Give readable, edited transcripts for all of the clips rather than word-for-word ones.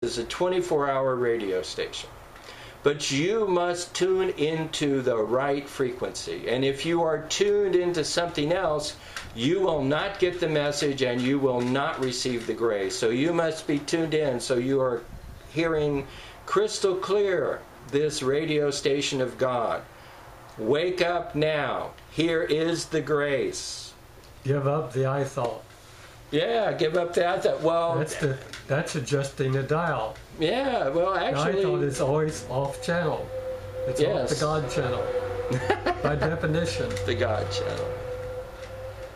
is a 24-hour radio station. But you must tune into the right frequency. And if you are tuned into something else, you will not get the message and you will not receive the grace. So you must be tuned in so you are hearing crystal clear this radio station of God. Wake up now. Here is the grace. Give up the I thought. Yeah, give up the I thought. Well, that's adjusting the dial. Yeah, well, actually, the I thought is always off channel. It's off the God channel by definition. The God channel.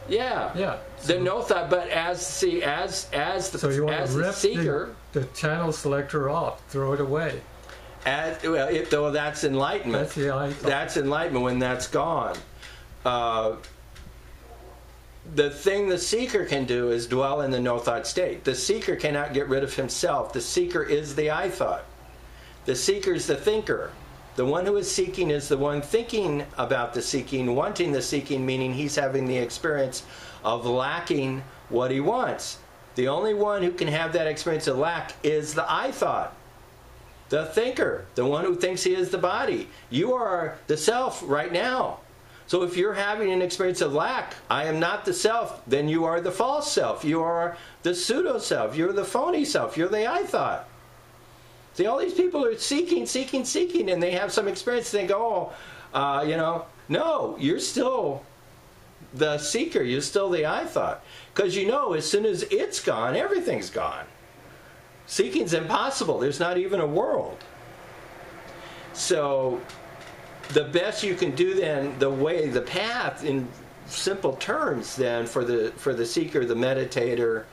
Yeah. Yeah. The no thought, but as the so you want to rip seeker, the channel selector off, throw it away. Though that's enlightenment. That's the I thought. That's enlightenment when that's gone. The thing the seeker can do is dwell in the no-thought state. The seeker cannot get rid of himself. The seeker is the I thought. The seeker is the thinker. The one who is seeking is the one thinking about the seeking, wanting the seeking, meaning he's having the experience of lacking what he wants. The only one who can have that experience of lack is the I thought. The thinker, the one who thinks he is the body. You are the self right now. So if you're having an experience of lack, I am not the self, then you are the false self. You are the pseudo-self. You're the phony self. You're the I thought. See, all these people are seeking, seeking, seeking, and they have some experience. They go, no, you're still the seeker. You're still the I thought. Because as soon as it's gone, everything's gone. Seeking's impossible. There's not even a world. So the best you can do then, the path in simple terms then for the seeker, the meditator,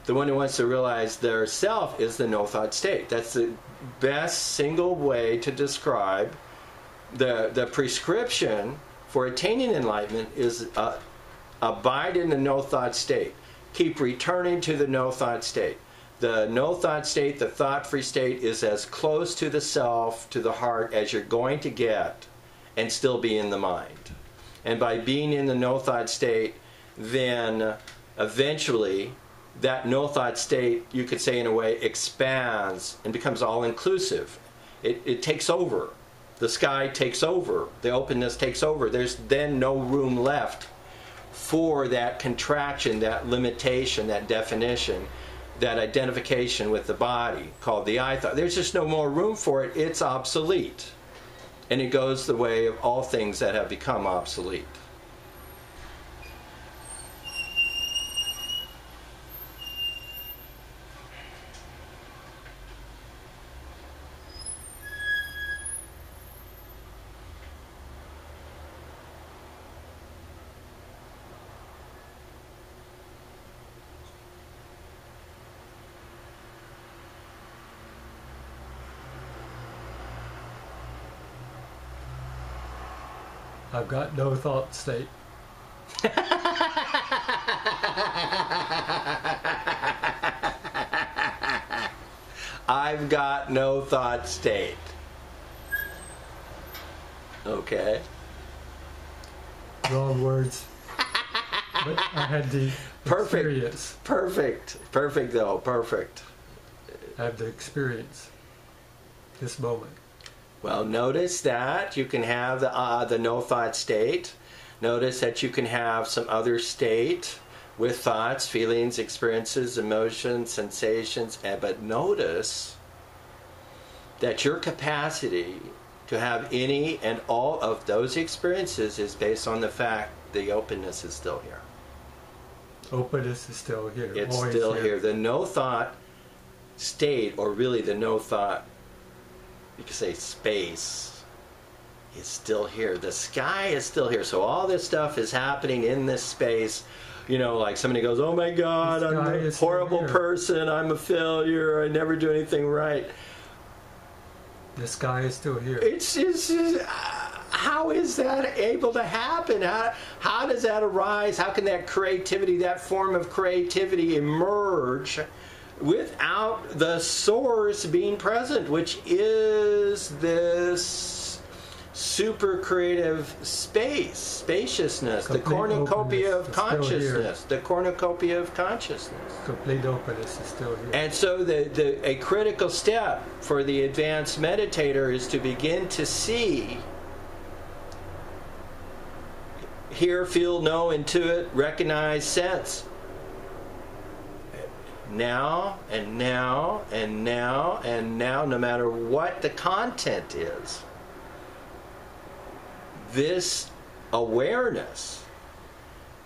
the one who wants to realize their self is the no-thought state. That's the best single way to describe the prescription for attaining enlightenment is abide in the no-thought state. Keep returning to the no-thought state. The no-thought state, the thought-free state, is as close to the self, to the heart, as you're going to get and still be in the mind. And by being in the no-thought state, then eventually that no-thought state, you could say in a way, expands and becomes all-inclusive. It takes over. The sky takes over. The openness takes over. There's then no room left for that contraction, that limitation, that definition, that identification with the body called the I thought. There's just no more room for it. It's obsolete. And it goes the way of all things that have become obsolete. I've got no thought state. I've got no thought state. Okay. Wrong words. But I had the experience. Perfect though, perfect. I have the experience. This moment. Well, notice that you can have the no-thought state. Notice that you can have some other state with thoughts, feelings, experiences, emotions, sensations. But notice that your capacity to have any and all of those experiences is based on the fact the openness is still here. Openness is still here. It's still here. The no-thought state, or really the no-thought, you could say space, is still here. The sky is still here. So all this stuff is happening in this space. Like somebody goes, oh my God, I'm a horrible person. I'm a failure. I never do anything right. The sky is still here. It's how is that able to happen? How does that arise? How can that creativity, that form of creativity emerge without the source being present, which is this super creative space, spaciousness, the cornucopia of consciousness, the cornucopia of consciousness. Complete openness is still here. And so a critical step for the advanced meditator is to begin to see, hear, feel, know, intuit, recognize, sense. Now and now and now and now, no matter what the content is, this awareness,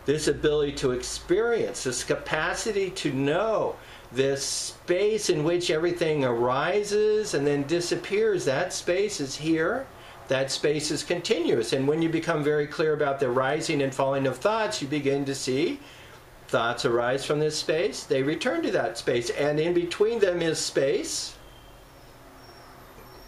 this ability to experience, this capacity to know, this space in which everything arises and then disappears, that space is here, that space is continuous. And when you become very clear about the rising and falling of thoughts, you begin to see thoughts arise from this space, they return to that space, and in between them is space.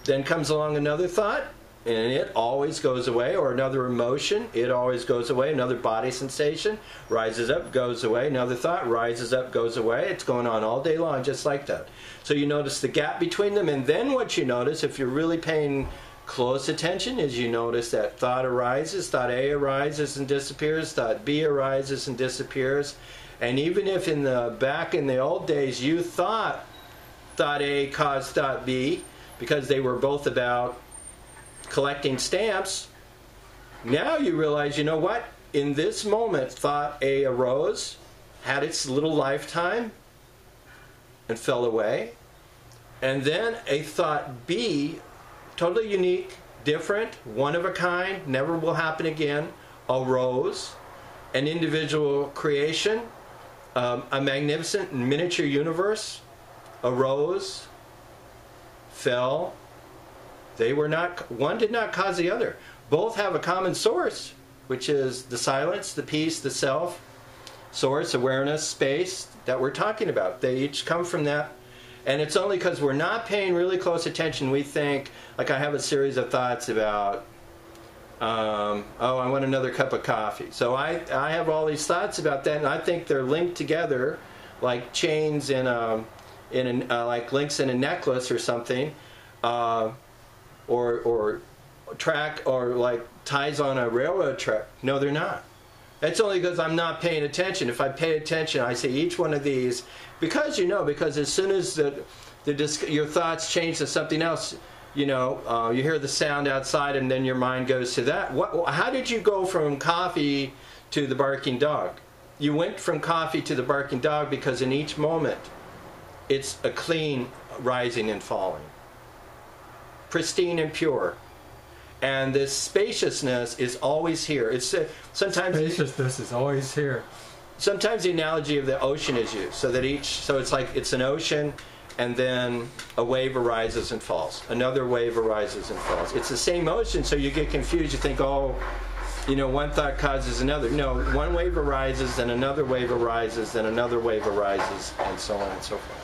Then comes along another thought, and it always goes away, or another emotion, it always goes away, another body sensation, rises up, goes away, another thought, rises up, goes away. It's going on all day long, just like that. So you notice the gap between them, and then what you notice, if you're really paying close attention, is you notice that thought arises, thought A arises and disappears, thought B arises and disappears. And even if back in the old days you thought A caused thought B, because they were both about collecting stamps, now you realize, you know what? In this moment, thought A arose, had its little lifetime, and fell away. And then a thought B, totally unique, different, one of a kind, never will happen again, arose. An individual creation, a magnificent miniature universe, arose, fell. They were not, one did not cause the other. Both have a common source, which is the silence, the peace, the self, source, awareness, space that we're talking about. They each come from that. And it's only because we're not paying really close attention, we think, like I have a series of thoughts about, oh, I want another cup of coffee. So I have all these thoughts about that, and I think they're linked together like chains like links in a necklace or something, or track, or like ties on a railroad track. No, they're not. It's only because I'm not paying attention. If I pay attention, I see each one of these, because as soon as your thoughts change to something else, you hear the sound outside, and then your mind goes to that. How did you go from coffee to the barking dog? You went from coffee to the barking dog because in each moment, it's a clean rising and falling, pristine and pure. And this spaciousness is always here. Spaciousness is always here. Sometimes the analogy of the ocean is used, so it's like it's an ocean, and then a wave arises and falls. Another wave arises and falls. It's the same ocean, so you get confused. You think, one thought causes another. No, one wave arises, then another wave arises, then another wave arises, and so on and so forth.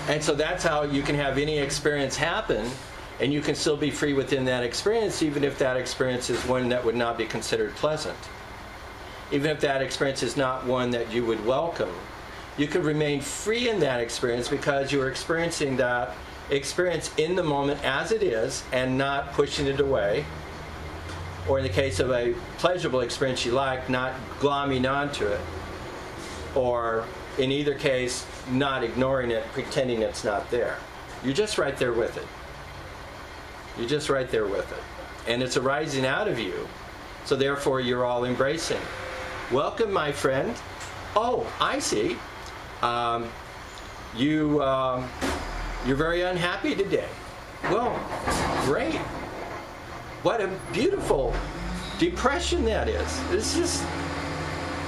And so that's how you can have any experience happen, and you can still be free within that experience, even if that experience is one that would not be considered pleasant. Even if that experience is not one that you would welcome, you can remain free in that experience because you're experiencing that experience in the moment as it is and not pushing it away. Or in the case of a pleasurable experience you like, not glomming onto it. Or in either case, not ignoring it, pretending it's not there. You're just right there with it. You're just right there with it. And it's arising out of you. So therefore, you're all embracing. Welcome, my friend. Oh, I see. You're very unhappy today. Well, great. What a beautiful depression that is. It's just,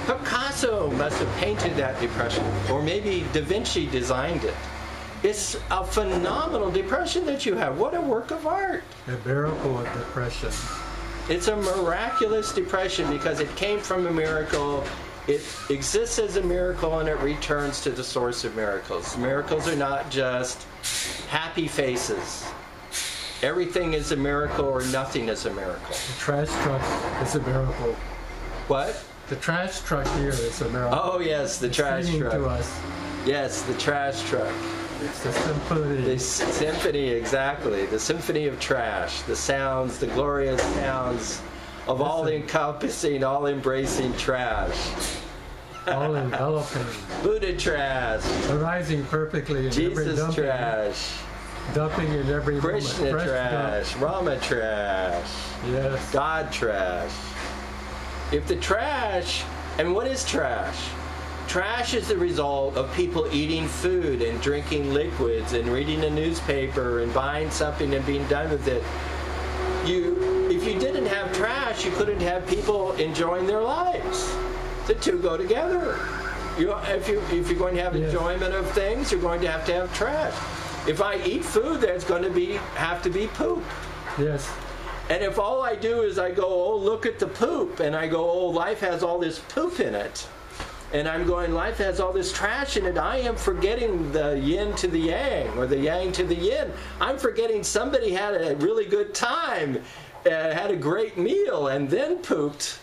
Picasso must have painted that depression. Or maybe Da Vinci designed it. It's a phenomenal depression that you have. What a work of art. A miracle of depression. It's a miraculous depression because it came from a miracle. It exists as a miracle, and it returns to the source of miracles. Miracles are not just happy faces. Everything is a miracle, or nothing is a miracle. The trash truck is a miracle. What? The trash truck here is a miracle. Oh yes, the trash truck. To us. Yes, the trash truck. It's the symphony. The symphony, exactly. The symphony of trash. The sounds, the glorious sounds of all-encompassing, all-embracing trash. All enveloping. Buddha trash. Arising perfectly in every Jesus dumping. trash. Dumping in every Krishna moment. trash. Rama trash. Yes. God trash. If the trash, and what is trash? Trash is the result of people eating food and drinking liquids and reading a newspaper and buying something and being done with it. If you didn't have trash, you couldn't have people enjoying their lives. The two go together. If you're going to have enjoyment of things, you're going to have trash. If I eat food, there's going to have to be poop. Yes. And if all I do is I go, oh, look at the poop, and I go, oh, life has all this poop in it, and I'm going, life has all this trash in it, I am forgetting the yin to the yang, or the yang to the yin. I'm forgetting somebody had a really good time, had a great meal, and then pooped.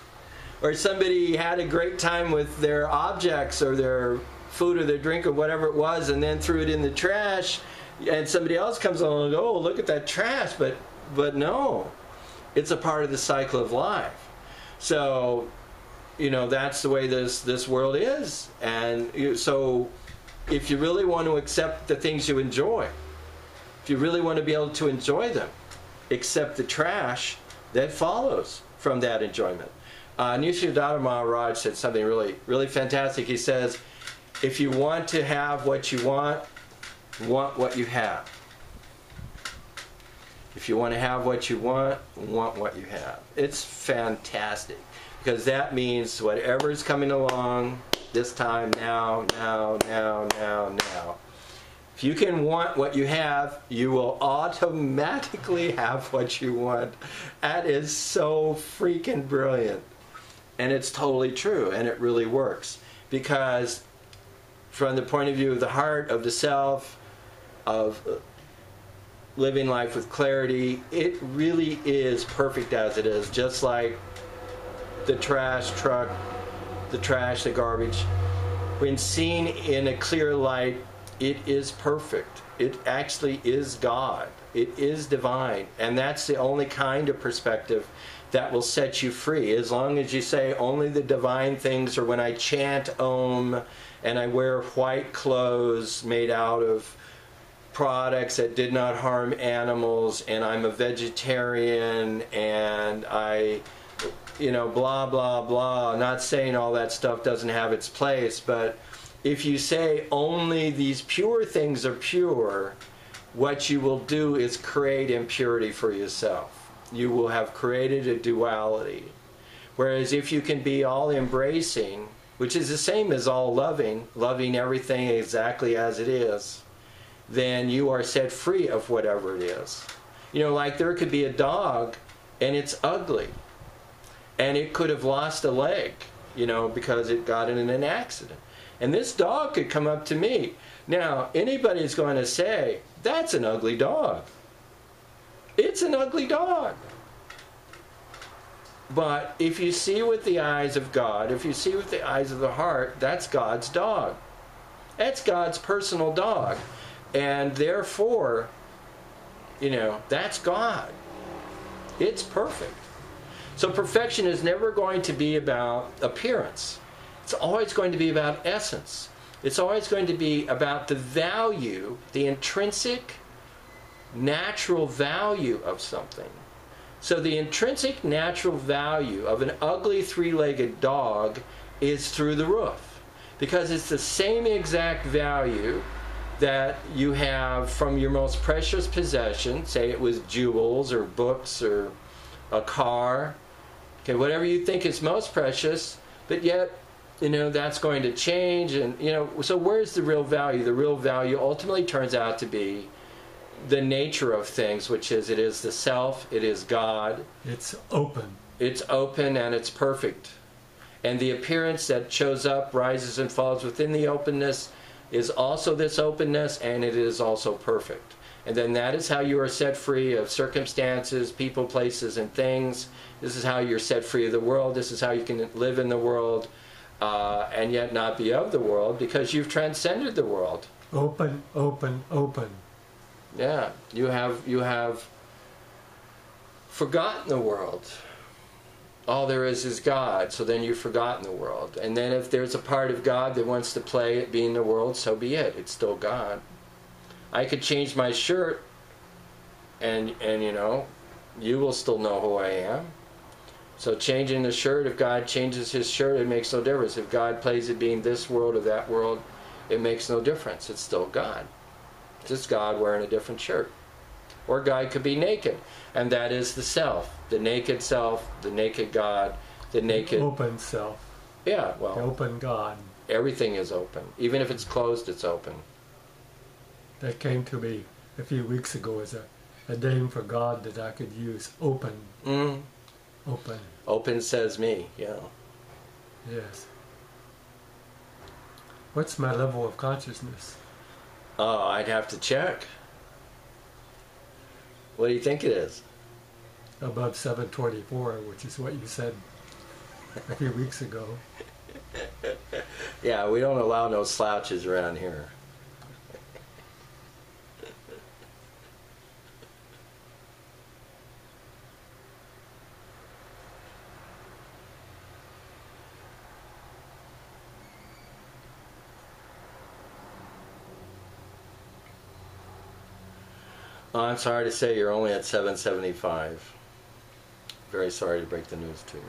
Or somebody had a great time with their objects, or their food, or their drink, or whatever it was, and then threw it in the trash, and somebody else comes along and goes, oh, look at that trash, but no. It's a part of the cycle of life. So, that's the way this world is. And so, if you really want to accept the things you enjoy, if you really want to be able to enjoy them, accept the trash that follows from that enjoyment. Nisargadatta Maharaj said something really, really fantastic. He says, if you want to have what you want what you have. If you want to have what you want what you have. It's fantastic, because that means whatever's coming along this time, now. If you can want what you have, you will automatically have what you want. That is so freaking brilliant. And it's totally true, and it really works. Because from the point of view of the heart, of the self, of living life with clarity, it really is perfect as it is. Just like the trash truck, the trash, the garbage. When seen in a clear light, it is perfect. It actually is God. It is divine. And that's the only kind of perspective that will set you free. As long as you say only the divine things, or when I chant Om and I wear white clothes made out of products that did not harm animals, and I'm a vegetarian, and I, blah, blah, blah. Not saying all that stuff doesn't have its place, but if you say only these pure things are pure, what you will do is create impurity for yourself. You will have created a duality. Whereas if you can be all embracing, which is the same as all loving everything exactly as it is, then you are set free of whatever it is. Like there could be a dog and it's ugly, and it could have lost a leg, because it got in an accident. And this dog could come up to me. Now, anybody's going to say, that's an ugly dog. It's an ugly dog. But if you see with the eyes of God, if you see with the eyes of the heart, that's God's dog. That's God's personal dog. And therefore, that's God. It's perfect. So perfection is never going to be about appearance. It's always going to be about essence. It's always going to be about the value, the intrinsic, natural value of something. So the intrinsic natural value of an ugly three-legged dog is through the roof, because it's the same exact value that you have from your most precious possession, say it was jewels or books or a car, okay, whatever you think is most precious, but yet, that's going to change, and, so where's the real value? The real value ultimately turns out to be the nature of things, which is, it is the self, it is God. It's open. It's open and it's perfect. And the appearance that shows up, rises and falls within the openness is also this openness, and it is also perfect. And then that is how you are set free of circumstances, people, places, and things. This is how you're set free of the world. This is how you can live in the world and yet not be of the world, because you've transcended the world. Open, open, open. Yeah, you have forgotten the world. All there is God, so then you've forgotten the world. And then if there's a part of God that wants to play it being the world, so be it. It's still God. I could change my shirt and you know, you will still know who I am. So changing the shirt, if God changes his shirt, it makes no difference. If God plays it being this world or that world, it makes no difference. It's still God. It's just God wearing a different shirt. Or God could be naked, and that is the self. The naked self, the naked God, the naked... Open self. Yeah, well... The open God. Everything is open. Even if it's closed, it's open. That came to me a few weeks ago as a name for God that I could use. Open. Mm. Open. Open says me, yeah. Yes. What's my level of consciousness? Oh, I'd have to check. What do you think it is? Above 724, which is what you said a few weeks ago. Yeah, we don't allow no slouches around here. Oh, I'm sorry to say you're only at 775. Very sorry to break the news to you.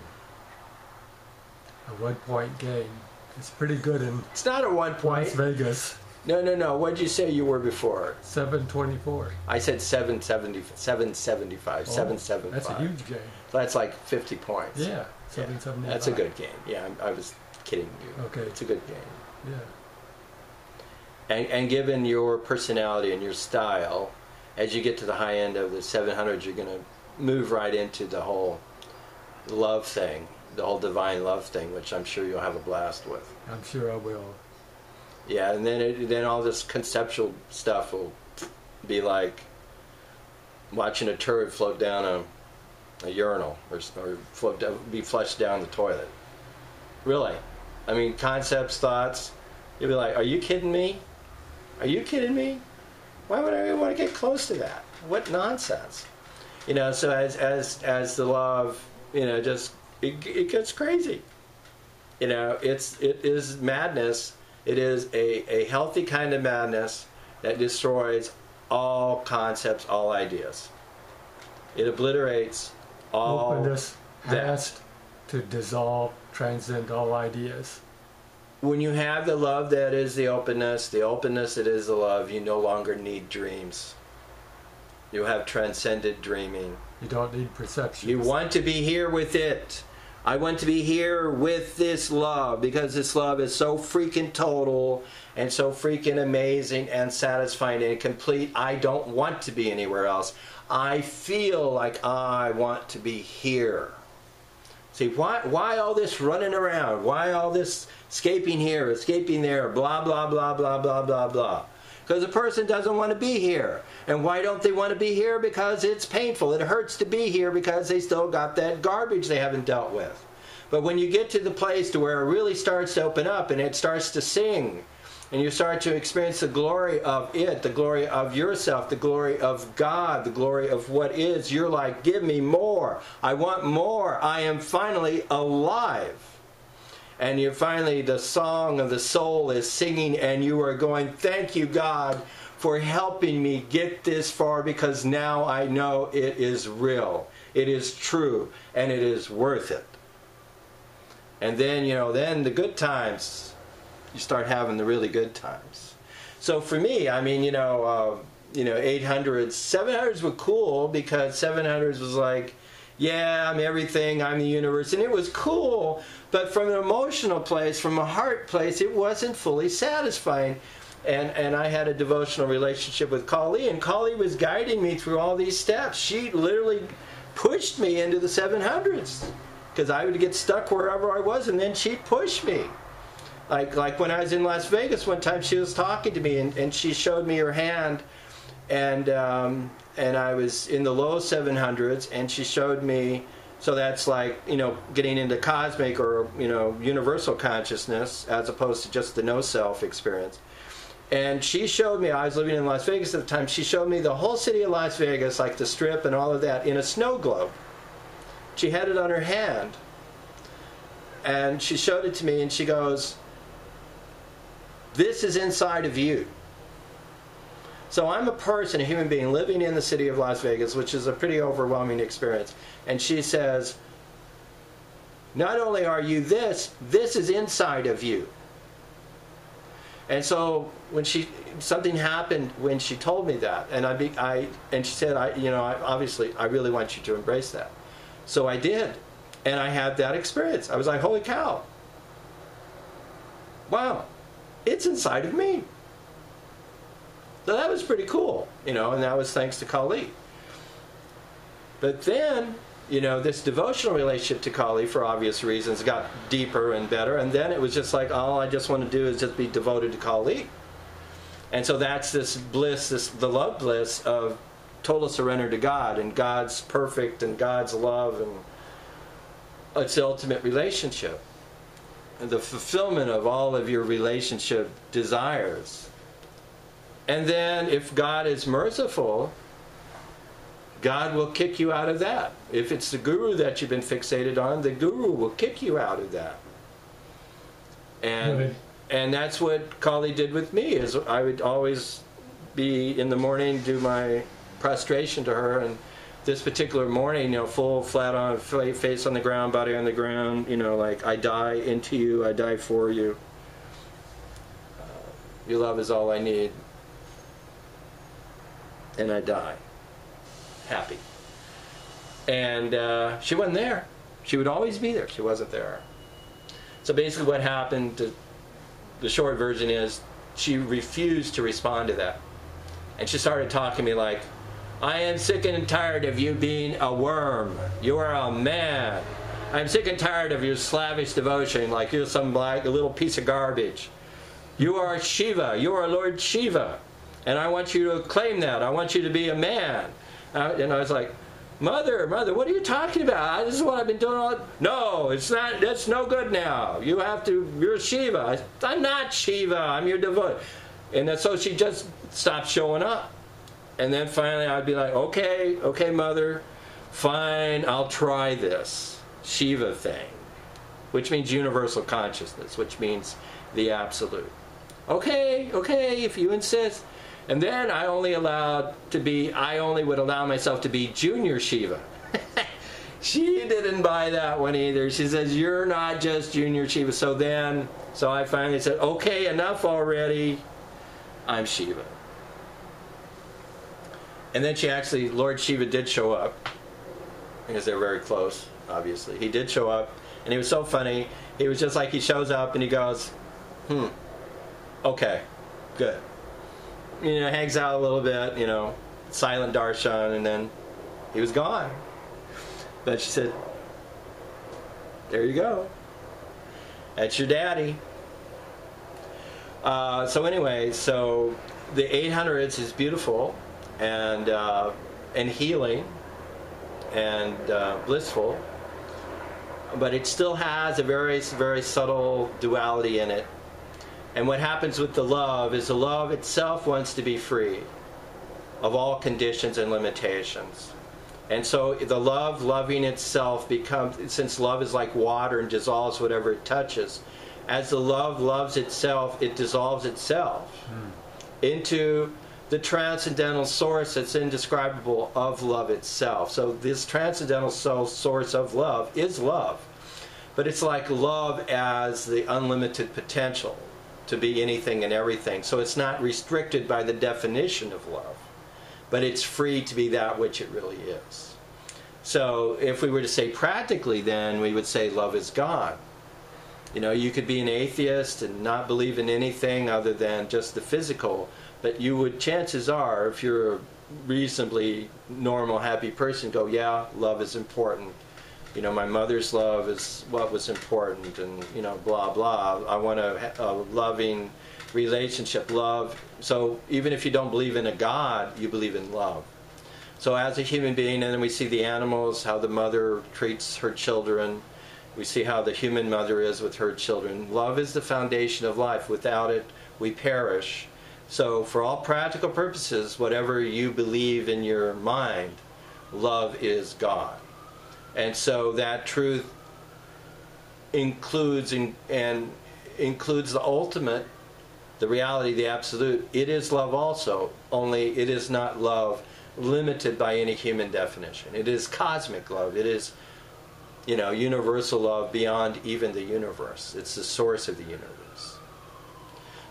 A 1 point gain. It's pretty good in It's not a 1 point. Las Vegas. No. What did you say you were before? 724. I said 775. Oh, 775. That's a huge gain. That's like 50 points. Yeah, 775. That's a good game. Yeah, I was kidding you. Okay. It's a good game. Yeah. And given your personality and your style, as you get to the high end of the 700, you're going to move right into the whole love thing, the whole divine love thing, which I'm sure you'll have a blast with. I'm sure I will. Yeah, and then all this conceptual stuff will be like watching a turd float down a urinal or be flushed down the toilet. Really. I mean, concepts, thoughts, you'll be like, are you kidding me? Are you kidding me? Why would I even want to get close to that? What nonsense. You know, so as the law of, you know, just, it gets crazy. You know, it is madness. It is a healthy kind of madness that destroys all concepts, all ideas. It obliterates all Openness has to dissolve, transcend all ideas. When you have the love that is the openness that is the love, you no longer need dreams. You have transcended dreaming. You don't need perception. You want to be here with it. I want to be here with this love because this love is so freaking total and so freaking amazing and satisfying and complete. I don't want to be anywhere else. I feel like I want to be here. See, why all this running around? Why all this escaping here, escaping there, blah, blah, blah, blah, blah, blah, blah? Because a person doesn't want to be here. And why don't they want to be here? Because it's painful. It hurts to be here because they still got that garbage they haven't dealt with. But when you get to the place to where it really starts to open up and it starts to sing, and you start to experience the glory of it, the glory of yourself, the glory of God, the glory of what is, you're like, give me more. I want more. I am finally alive. And you're finally, the song of the soul is singing, and you are going, thank you, God, for helping me get this far, because now I know it is real. It is true, and it is worth it. And then, you know, then the good times, you start having the really good times. So for me, I mean, 800s, 700s were cool because 700s was like, yeah, I'm everything, I'm the universe, and it was cool, but from an emotional place, from a heart place, it wasn't fully satisfying. And I had a devotional relationship with Kali, and Kali was guiding me through all these steps. She literally pushed me into the 700s because I would get stuck wherever I was, and then she'd push me. Like when I was in Las Vegas one time, she was talking to me, and she showed me her hand, and I was in the low 700s, and she showed me, so that's like, getting into cosmic or, universal consciousness, as opposed to just the no-self experience. And she showed me, I was living in Las Vegas at the time, she showed me the whole city of Las Vegas, like the Strip and all of that, in a snow globe. She had it on her hand. And she showed it to me and she goes, this is inside of you. So I'm a person, a human being, living in the city of Las Vegas, which is a pretty overwhelming experience. And she says, not only are you this is inside of you. And so when something happened when she told me that, and she said, obviously, I really want you to embrace that. So I did, and I had that experience. I was like, holy cow! Wow, it's inside of me. So that was pretty cool, and that was thanks to Kali. But then, this devotional relationship to Kali, for obvious reasons, got deeper and better. And then it was just like, all I just want to do is just be devoted to Kali. And so that's this bliss, the love bliss of total surrender to God and God's perfect and God's love and its ultimate relationship. And the fulfillment of all of your relationship desires. And then if God is merciful, God will kick you out of that. If it's the guru that you've been fixated on, the guru will kick you out of that. And that's what Kali did with me, is I would always be in the morning, do my prostration to her, and this particular morning, full flat on, face on the ground, body on the ground, like, I die into you, I die for you. Your love is all I need. And I die. Happy. And she wasn't there. She would always be there. She wasn't there. So basically what happened, the short version is, she refused to respond to that. And she started talking to me like, I am sick and tired of you being a worm. You are a man. I'm sick and tired of your slavish devotion, like you're some a little piece of garbage. You are Shiva. You are Lord Shiva. And I want you to claim that. I want you to be a man. And I was like, Mother, what are you talking about? This is what I've been doing all. No, it's not. That's no good now. You're Shiva. I'm not Shiva. I'm your devotee. And so she just stopped showing up. And then finally I'd be like, okay, Mother, fine, I'll try this Shiva thing, which means universal consciousness, which means the absolute. Okay, if you insist. And then I only would allow myself to be Junior Shiva. She didn't buy that one either. She says, you're not just Junior Shiva. So I finally said, okay, enough already. I'm Shiva. And then Lord Shiva did show up, because they're very close, obviously. He did show up, and he was so funny. He was just like, he shows up and he goes, okay, good. Hangs out a little bit, silent darshan, and then he was gone. But she said, there you go. That's your daddy. So the 800s is beautiful and healing and blissful, but it still has a very, very subtle duality in it. And what happens with the love is the love itself wants to be free of all conditions and limitations. And so the loving itself becomes, since love is like water and dissolves whatever it touches, as the love loves itself, it dissolves itself into the transcendental source that's indescribable of love itself. So this transcendental source of love is love. But it's like love as the unlimited potential to be anything and everything. So it's not restricted by the definition of love, but it's free to be that which it really is. So if we were to say practically, then we would say love is God. You could be an atheist and not believe in anything other than just the physical, but you would, chances are, if you're a reasonably normal, happy person, go, yeah, love is important. My mother's love is what was important, and, blah, blah. I want a loving relationship, love. So even if you don't believe in a God, you believe in love. So as a human being, and then we see the animals, how the mother treats her children. We see how the human mother is with her children. Love is the foundation of life. Without it, we perish. So for all practical purposes, whatever you believe in your mind, love is God. And so that truth includes includes the ultimate, the reality, the absolute. It is love also, only it is not love limited by any human definition. It is cosmic love. It is, universal love beyond even the universe. It's the source of the universe.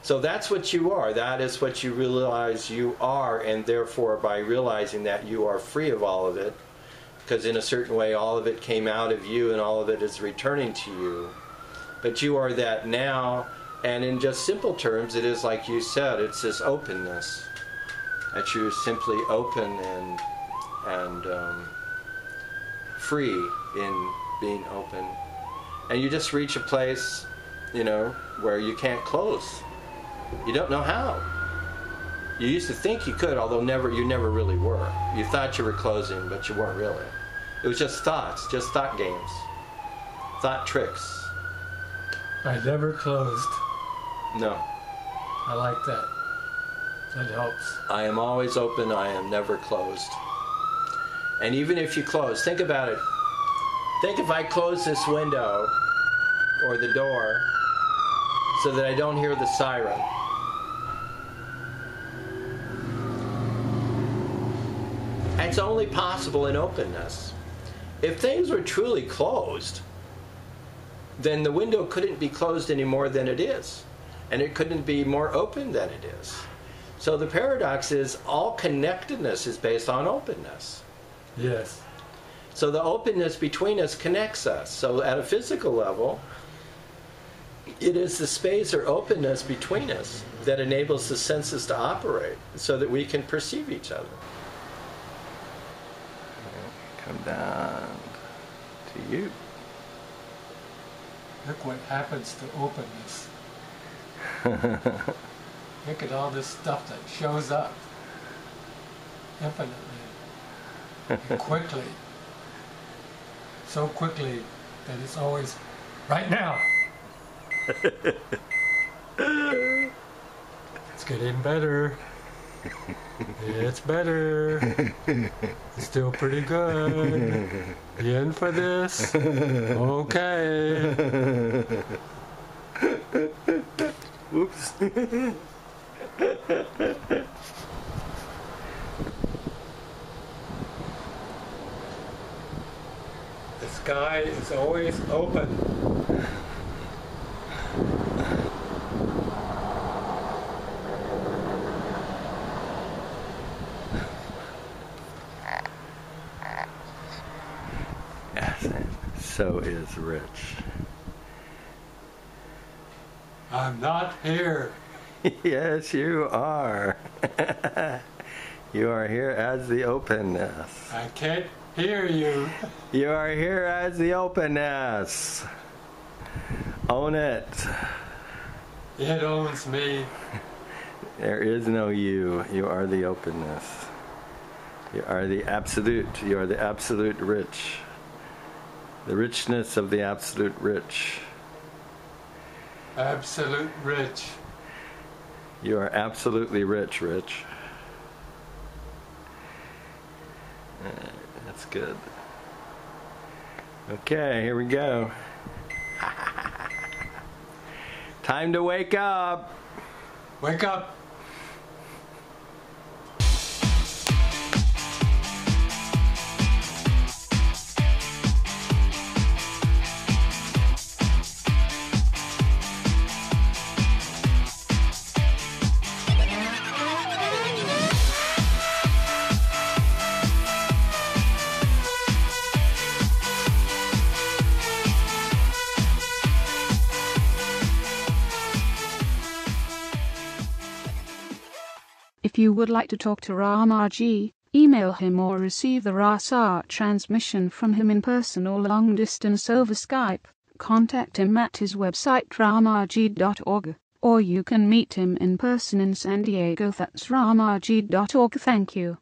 So that's what you are. That is what you realize you are, and therefore by realizing that you are free of all of it, because in a certain way all of it came out of you and all of it is returning to you. But you are that now, and in just simple terms, it is like you said, it's this openness, that you're simply open and free in being open. And you just reach a place, where you can't close. You don't know how. You used to think you could, although you never really were. You thought you were closing, but you weren't really. It was just thoughts, just thought games, thought tricks. I never closed. No. I like that. That helps. I am always open. I am never closed. And even if you close, think about it. Think if I close this window or the door so that I don't hear the siren. It's only possible in openness. If things were truly closed, then the window couldn't be closed any more than it is. And it couldn't be more open than it is. So the paradox is all connectedness is based on openness. Yes. So the openness between us connects us. So at a physical level, it is the space or openness between us that enables the senses to operate so that we can perceive each other. Come down to you. Look what happens to openness. Look at all this stuff that shows up infinitely and quickly. So quickly that it's always right now. It's getting better. It's better. Still pretty good. You in for this? Okay. Whoops. The sky is always open. Yes, and so is Rich. I'm not here. Yes, you are. You are here as the openness. I can't hear you. You are here as the openness. Own it. It owns me. There is no you. You are the openness. You are the absolute. You are the absolute rich. The richness of the absolute rich. Absolute rich. You are absolutely rich, Rich. That's good. Okay, here we go. Time to wake up. Wake up. If you would like to talk to Ramaji, email him or receive the Rasa transmission from him in person or long distance over Skype, contact him at his website ramaji.org, or you can meet him in person in San Diego. That's ramaji.org. Thank you.